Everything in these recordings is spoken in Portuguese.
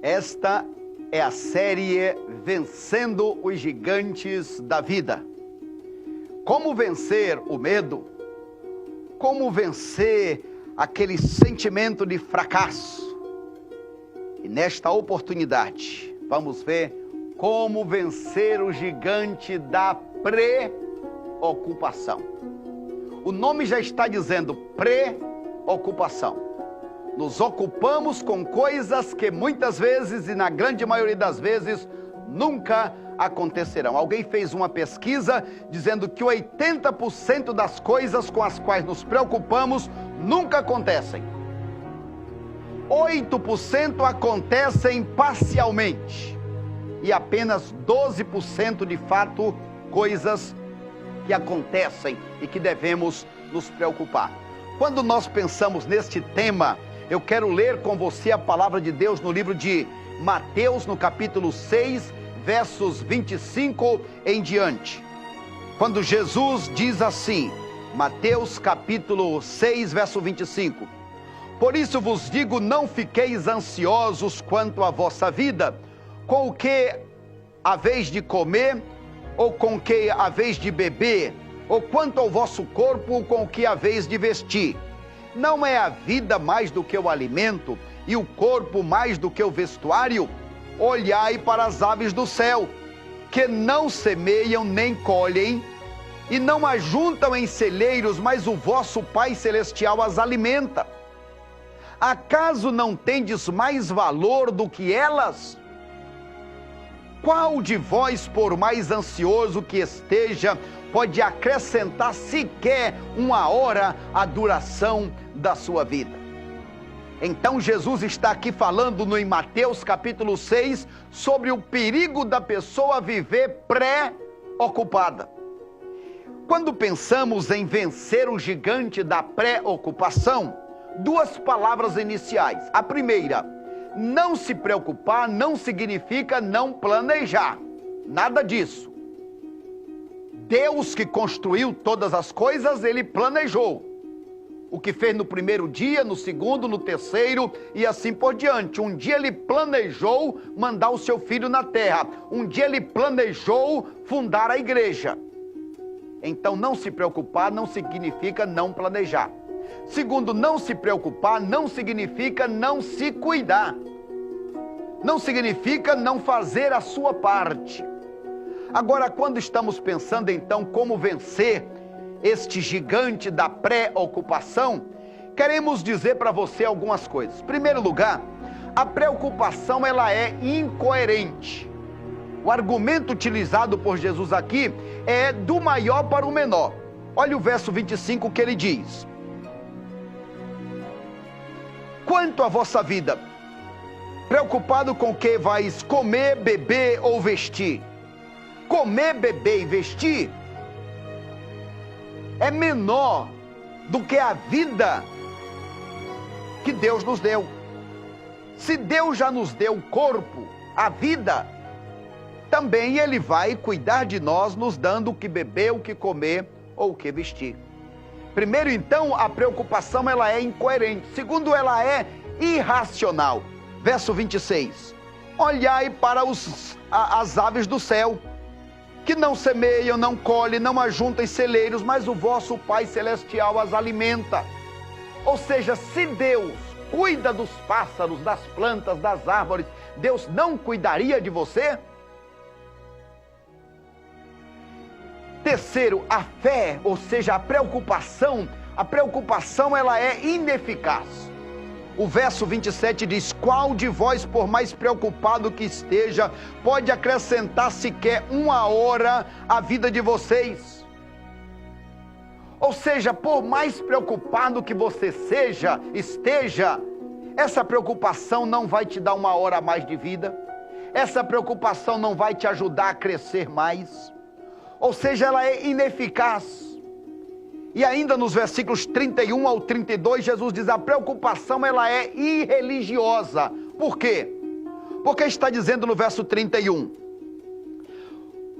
Esta é a série Vencendo os Gigantes da Vida. Como vencer o medo? Como vencer aquele sentimento de fracasso? E nesta oportunidade, vamos ver como vencer o gigante da preocupação. O nome já está dizendo preocupação. Nos ocupamos com coisas que muitas vezes, e na grande maioria das vezes, nunca acontecerão. Alguém fez uma pesquisa dizendo que 80% das coisas com as quais nos preocupamos nunca acontecem. 8% acontecem parcialmente. E apenas 12% de fato coisas que acontecem e que devemos nos preocupar. Quando nós pensamos neste tema, eu quero ler com você a palavra de Deus no livro de Mateus, no capítulo 6, versos 25 em diante. Quando Jesus diz assim, Mateus capítulo 6, verso 25: Por isso vos digo, não fiqueis ansiosos quanto à vossa vida, com o que haveis de comer, ou com o que haveis de beber, ou quanto ao vosso corpo, com o que haveis de vestir. Não é a vida mais do que o alimento, e o corpo mais do que o vestuário? Olhai para as aves do céu, que não semeiam nem colhem, e não ajuntam em celeiros, mas o vosso Pai Celestial as alimenta. Acaso não tendes mais valor do que elas? Qual de vós, por mais ansioso que esteja, pode acrescentar sequer uma hora à duração da sua vida? Então Jesus está aqui falando em Mateus capítulo 6 sobre o perigo da pessoa viver preocupada. Quando pensamos em vencer o gigante da preocupação, duas palavras iniciais. A primeira, não se preocupar não significa não planejar. Nada disso. Deus que construiu todas as coisas, Ele planejou. O que fez no primeiro dia, no segundo, no terceiro e assim por diante. Um dia Ele planejou mandar o seu Filho na terra. Um dia Ele planejou fundar a igreja. Então não se preocupar não significa não planejar. Segundo, não se preocupar não significa não se cuidar. Não significa não fazer a sua parte. Agora, quando estamos pensando então como vencer este gigante da preocupação, queremos dizer para você algumas coisas. Em primeiro lugar, a preocupação ela é incoerente. O argumento utilizado por Jesus aqui é do maior para o menor. Olha o verso 25 que ele diz: Quanto à vossa vida, preocupado com o que vais comer, beber ou vestir. Comer, beber e vestir é menor do que a vida que Deus nos deu. Se Deus já nos deu o corpo, a vida, também Ele vai cuidar de nós, nos dando o que beber, o que comer ou o que vestir. Primeiro, então, a preocupação ela é incoerente. Segundo, ela é irracional. Verso 26. Olhai para as aves do céu, que não semeiam, não colhem, não ajuntam em celeiros, mas o vosso Pai Celestial as alimenta. Ou seja, se Deus cuida dos pássaros, das plantas, das árvores, Deus não cuidaria de você? Terceiro, a fé, ou seja, a preocupação ela é ineficaz. O verso 27 diz: Qual de vós, por mais preocupado que esteja, pode acrescentar sequer uma hora à vida de vocês? Ou seja, por mais preocupado que você esteja, essa preocupação não vai te dar uma hora a mais de vida. Essa preocupação não vai te ajudar a crescer mais. Ou seja, ela é ineficaz. E ainda nos versículos 31 ao 32, Jesus diz: a preocupação ela é irreligiosa. Por quê? Porque está dizendo no verso 31: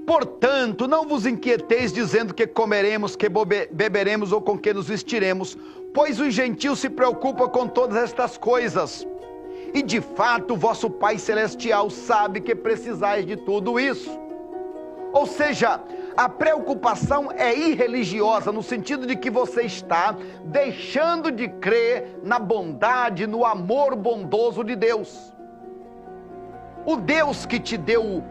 Portanto, não vos inquieteis dizendo que comeremos, que beberemos ou com que nos vestiremos, pois os gentios se preocupam com todas estas coisas. E de fato, vosso Pai Celestial sabe que precisais de tudo isso. Ou seja, a preocupação é irreligiosa, no sentido de que você está deixando de crer na bondade, no amor bondoso de Deus. O Deus que te deu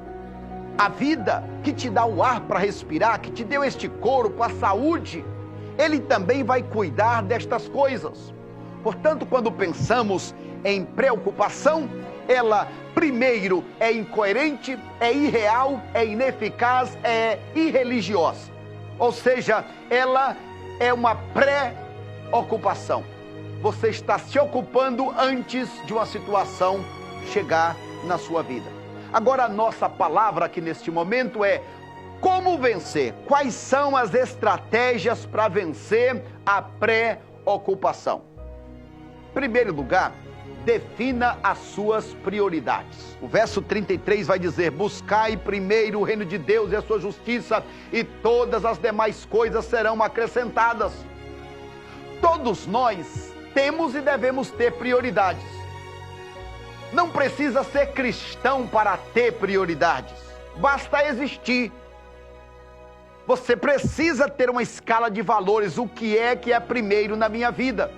a vida, que te dá o ar para respirar, que te deu este corpo, a saúde, Ele também vai cuidar destas coisas. Portanto, quando pensamos em preocupação, ela primeiro é incoerente, é irreal, é ineficaz, é irreligiosa. Ou seja, ela é uma pré-ocupação. Você está se ocupando antes de uma situação chegar na sua vida. Agora, a nossa palavra aqui neste momento é: como vencer? Quais são as estratégias para vencer a pré-ocupação? Em primeiro lugar, defina as suas prioridades. O verso 33 vai dizer: buscai primeiro o reino de Deus e a sua justiça, e todas as demais coisas serão acrescentadas. Todos nós temos e devemos ter prioridades. Não precisa ser cristão para ter prioridades, basta existir. Você precisa ter uma escala de valores, o que é primeiro na minha vida.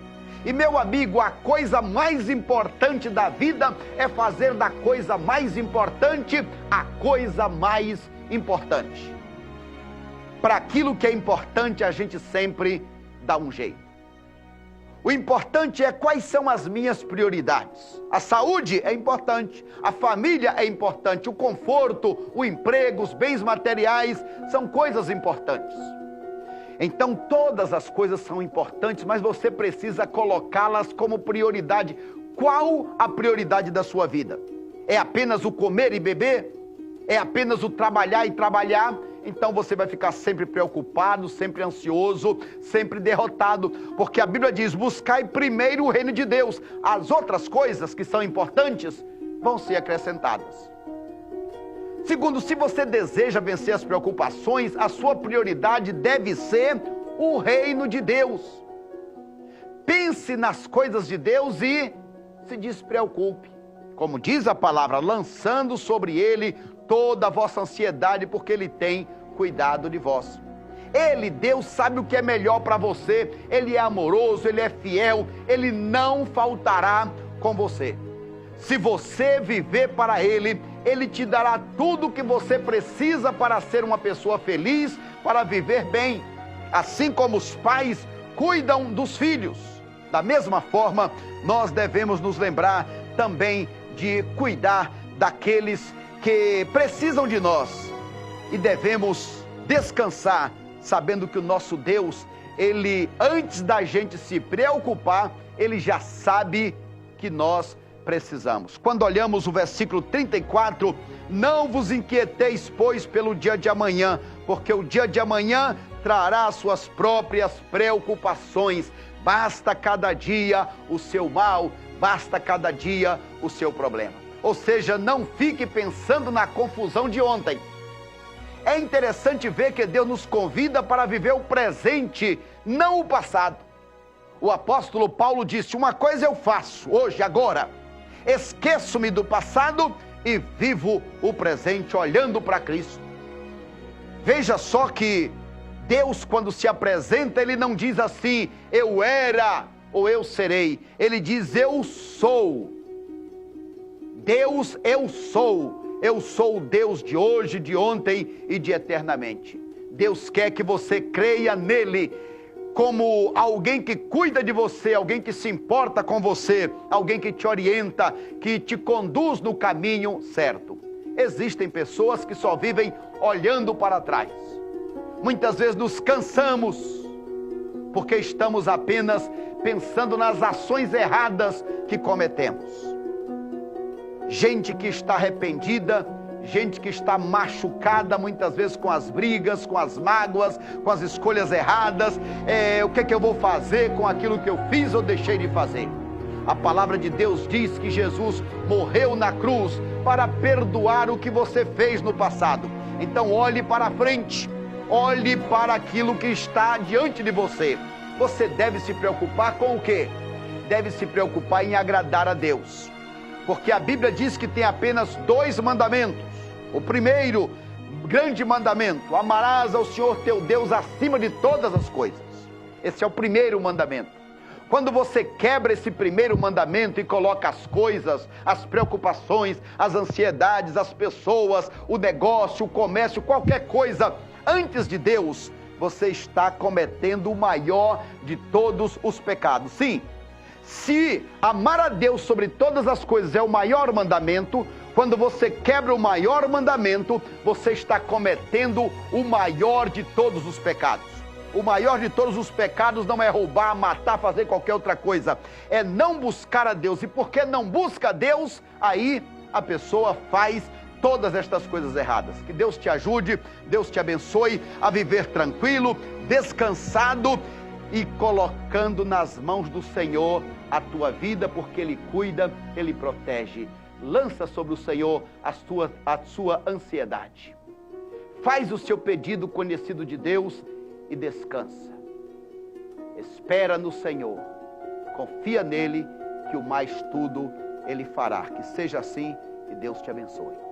E meu amigo, a coisa mais importante da vida é fazer da coisa mais importante a coisa mais importante. Para aquilo que é importante, a gente sempre dá um jeito. O importante é quais são as minhas prioridades. A saúde é importante, a família é importante, o conforto, o emprego, os bens materiais são coisas importantes. Então todas as coisas são importantes, mas você precisa colocá-las como prioridade. Qual a prioridade da sua vida? É apenas o comer e beber? É apenas o trabalhar e trabalhar? Então você vai ficar sempre preocupado, sempre ansioso, sempre derrotado, porque a Bíblia diz: buscai primeiro o reino de Deus. As outras coisas que são importantes vão ser acrescentadas. Segundo, se você deseja vencer as preocupações, a sua prioridade deve ser o reino de Deus. Pense nas coisas de Deus e se despreocupe. Como diz a palavra, lançando sobre Ele toda a vossa ansiedade, porque Ele tem cuidado de vós. Ele, Deus, sabe o que é melhor para você. Ele é amoroso, Ele é fiel, Ele não faltará com você. Se você viver para Ele, Ele te dará tudo o que você precisa para ser uma pessoa feliz, para viver bem. Assim como os pais cuidam dos filhos, da mesma forma, nós devemos nos lembrar também de cuidar daqueles que precisam de nós. E devemos descansar, sabendo que o nosso Deus, Ele, antes da gente se preocupar, Ele já sabe que nós precisamos. Quando olhamos o versículo 34, não vos inquieteis, pois, pelo dia de amanhã, porque o dia de amanhã trará suas próprias preocupações. Basta cada dia o seu mal, basta cada dia o seu problema. Ou seja, não fique pensando na confusão de ontem. É interessante ver que Deus nos convida para viver o presente, não o passado. O apóstolo Paulo disse: uma coisa eu faço hoje, agora, esqueço-me do passado e vivo o presente olhando para Cristo. Veja só que Deus, quando se apresenta, Ele não diz assim: eu era ou eu serei. Ele diz: eu sou. Deus, eu sou. Eu sou o Deus de hoje, de ontem e de eternamente. Deus quer que você creia nele como alguém que cuida de você, alguém que se importa com você, alguém que te orienta, que te conduz no caminho certo. Existem pessoas que só vivem olhando para trás. Muitas vezes nos cansamos porque estamos apenas pensando nas ações erradas que cometemos. Gente que está arrependida, gente que está machucada muitas vezes com as brigas, com as mágoas, com as escolhas erradas. O que é que eu vou fazer com aquilo que eu fiz ou deixei de fazer? A palavra de Deus diz que Jesus morreu na cruz para perdoar o que você fez no passado. Então olhe para frente, olhe para aquilo que está diante de você. Você deve se preocupar com o quê? Deve se preocupar em agradar a Deus. porque a Bíblia diz que tem apenas 2 mandamentos. O primeiro grande mandamento: amarás ao Senhor teu Deus acima de todas as coisas. Esse é o primeiro mandamento. Quando você quebra esse primeiro mandamento e coloca as coisas, as preocupações, as ansiedades, as pessoas, o negócio, o comércio, qualquer coisa antes de Deus, você está cometendo o maior de todos os pecados. Sim, se amar a Deus sobre todas as coisas é o maior mandamento, quando você quebra o maior mandamento, você está cometendo o maior de todos os pecados. O maior de todos os pecados não é roubar, matar, fazer qualquer outra coisa. É não buscar a Deus. E porque não busca a Deus, aí a pessoa faz todas estas coisas erradas. Que Deus te ajude, Deus te abençoe a viver tranquilo, descansado e colocando nas mãos do Senhor a tua vida, porque Ele cuida, Ele protege. Lança sobre o Senhor a sua ansiedade. Faz o seu pedido conhecido de Deus e descansa. Espera no Senhor. Confia nele, que o mais tudo Ele fará. Que seja assim e Deus te abençoe.